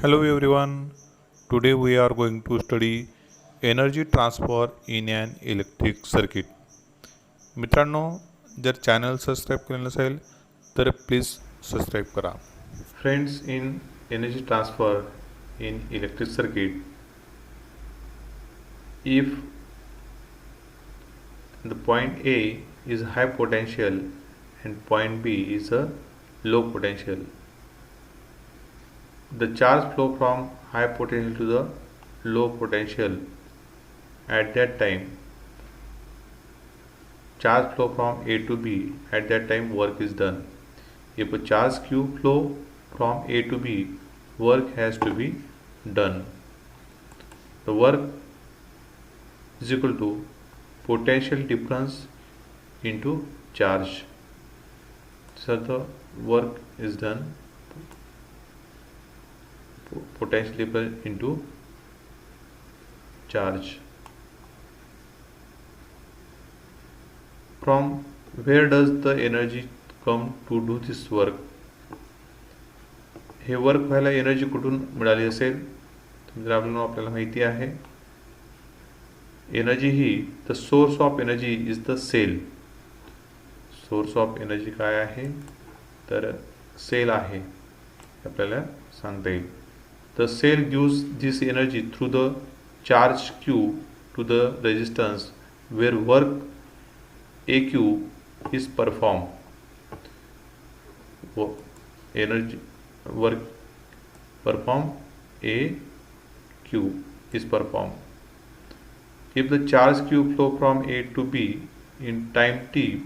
Hello everyone. Today we are going to study energy transfer in an electric circuit. मित्रांनो, जर channel subscribe केलं नसेल तर please subscribe करा. Friends, in energy transfer in electric circuit, if the point A is high potential and point B is a low potential, the charge flow from high potential to the low potential at that time, charge flow from A to B at that time work is done. If a charge Q flow from A to B, work has to be done. The work is equal to potential difference into charge. So the work is done potential difference into charge. From where does the energy come to do this work? हे work व्हायला energy कुठून मिळाली असेल? आपल्याला माहिती आहे, energy ही the source of energy is the cell. Source of energy काय आहे तर सेल आहे, आपल्याला सांगता येईल. The cell gives this energy through the charge Q to the resistance where work AQ is performed. Energy work performed AQ is performed. If the charge Q flow from A to B in time t,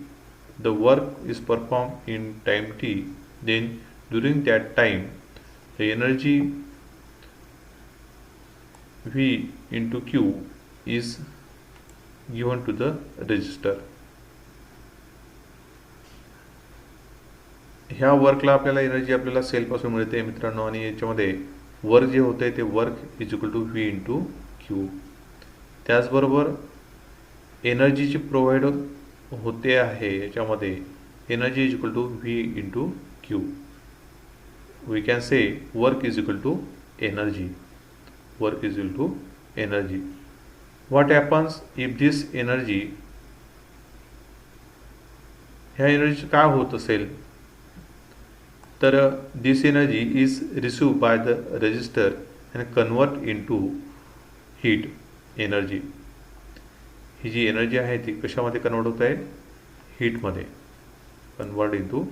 the work is performed in time t. Then during that time, the energy V into Q is given to the resistor. ह्या वर्कला आपल्याला energy आपल्याला सेलपासून मिळते मित्रांनो, आणि याच्यामध्ये work जे होते ते work is equal to V into Q. त्याचबरोबर एनर्जी जी प्रोव्हाइड होते आहे याच्यामध्ये energy is equal to V into Q. We can say work is equal to energy. Work is equal to energy. What happens if this energy, ह्या energy काय होत असेल तर this energy is receive by the resistor and convert into heat energy. ही जी energy आहे ती कशामध्ये कन्वर्ट होत आहे? हीटमध्ये. Convert into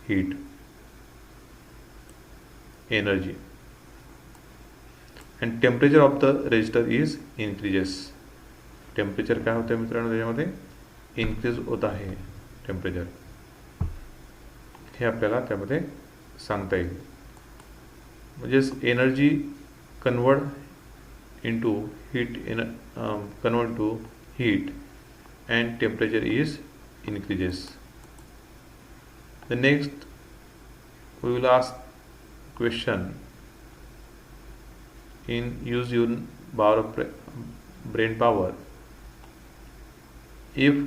heat energy. And temperature of the resistor is increases. Temperature काय होतं मित्रांनो त्याच्यामध्ये? इन्क्रीज होत आहे टेम्परेचर. हे आपल्याला त्यामध्ये सांगता येईल. म्हणजेच energy convert into heat convert to heat and temperature is increases. The next we will ask question in use your power of brain power. If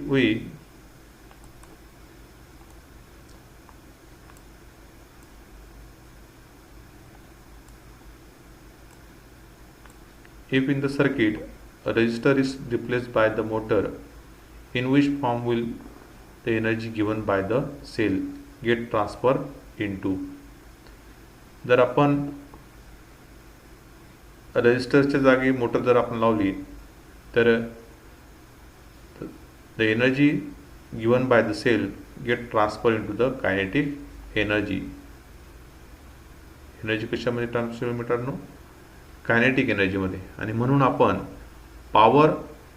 in the circuit a resistor is replaced by the motor, in which form will the energy given by the cell get transferred into? जर आपण रेजिस्टरच्या जागी motor जर आपण लावली तर the energy given by the cell get transfer into the kinetic energy. Energy कशामध्ये transfer मित्रांनो? Kinetic एनर्जीमध्ये. आणि म्हणून आपण power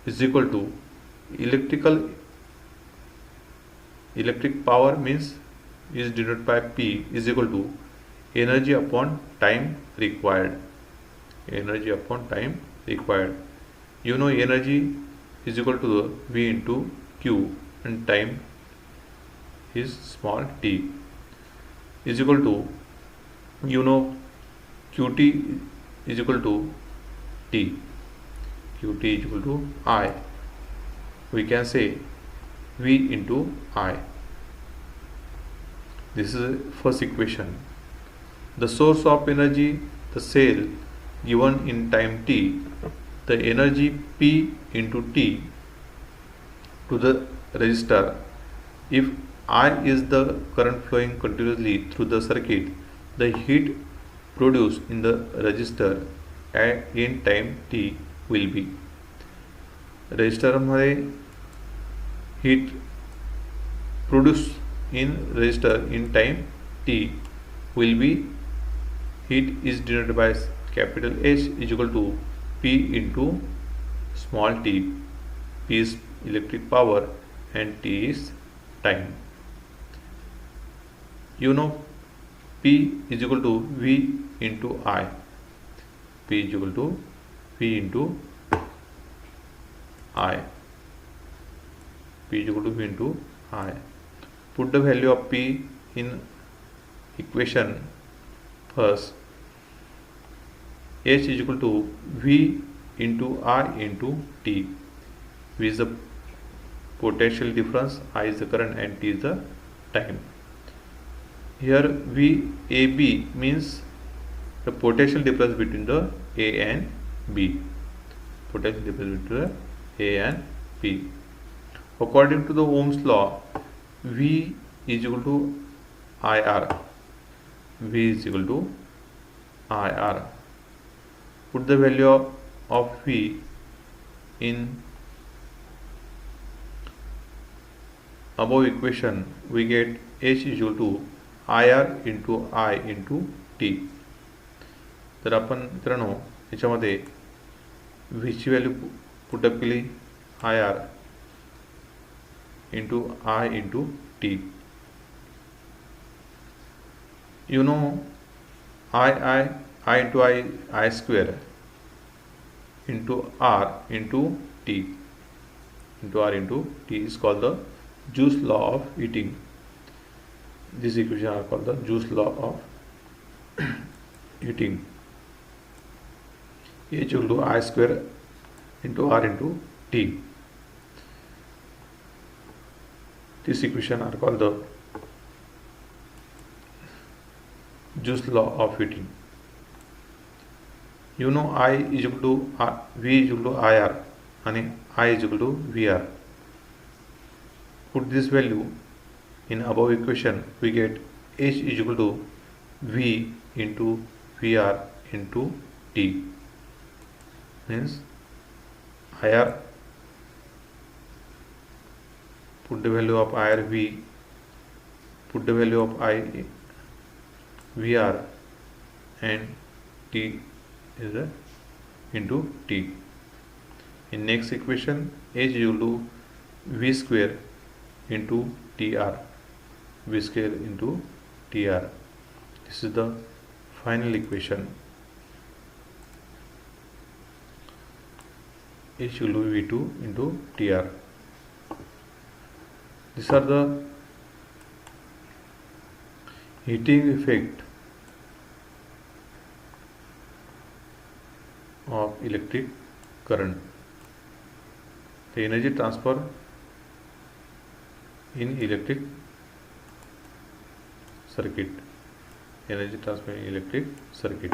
is equal to electric power means is denote by P is equal to energy upon time required. Energy upon time required. You know energy is equal to V into Q and time is small t is equal to, you know, Qt is equal to T. Qt is equal to I. We can say V into I. This is the first equation. The source of energy the cell given in time t, the energy P into T to the resistor. If I is the current flowing continuously through the circuit, the heat produced in the resistor in time t will be. resistor मध्ये heat produced in resistor in time t will be, heat is denoted by capital H is equal to P into small t. P is electric power and T is time. You know P is equal to V into I. P is equal to V into I. P is equal to V into I. Put the value of P in equation first. H is equal to V into I into T. V is the potential difference, I is the current and T is the time. Here VAB means the potential difference between the A and B. Potential difference between the A and B. According to the Ohm's law, V is equal to IR. V is equal to IR. Put the value of V in above equation, we get H is equal to IR into I into T. तर आपण मित्रांनो याच्यामध्ये V ची value put up केली IR into I into T. You know I into I square into R into T into R into T is called the Joule's law of heating. This equation are called the Joule's law of heating. H equal to I square into R into T. This equation are called the Joule's law of heating. You know I is equal to V is equal to IR and I is equal to VR. Put this value in above equation, we get H is equal to V into VR into T. Means IR, put the value of IRV, put the value of I VR and T is into T. In next equation, H is equal to V square into TR. V square into TR. This is the final equation. H equal to V2 into TR. These are the heating effect of electric current. The energy transfer in electric circuit. Energy transfer in electric circuit.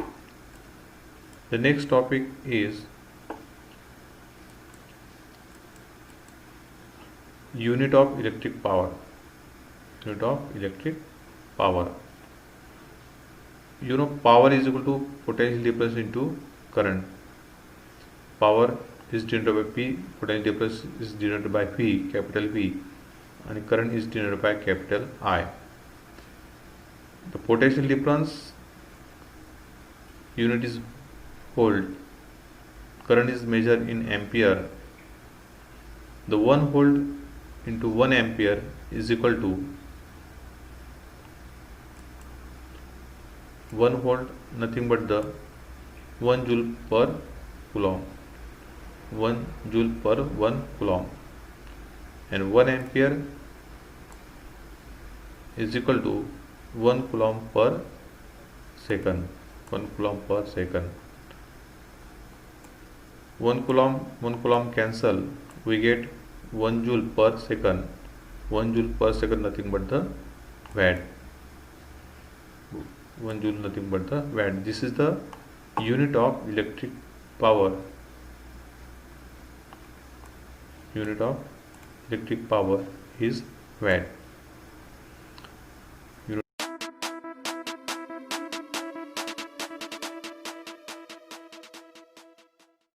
The next topic is unit of electric power. Unit of electric power. You know power is equal to potential difference into current. Power is denoted by P, potential difference is denoted by V, capital V, and current is denoted by capital I. The potential difference unit is volt. Current is measured in ampere. The 1 volt into 1 ampere is equal to 1 volt, nothing but the 1 joule per coulomb. 1 joule per 1 coulomb, and 1 ampere is equal to 1 coulomb per second. 1 coulomb per second. 1 coulomb cancel. We get 1 joule per second. 1 joule per second, nothing but the watt. 1 joule, nothing but the watt. This is the unit of electric power, unit of electric power is watt.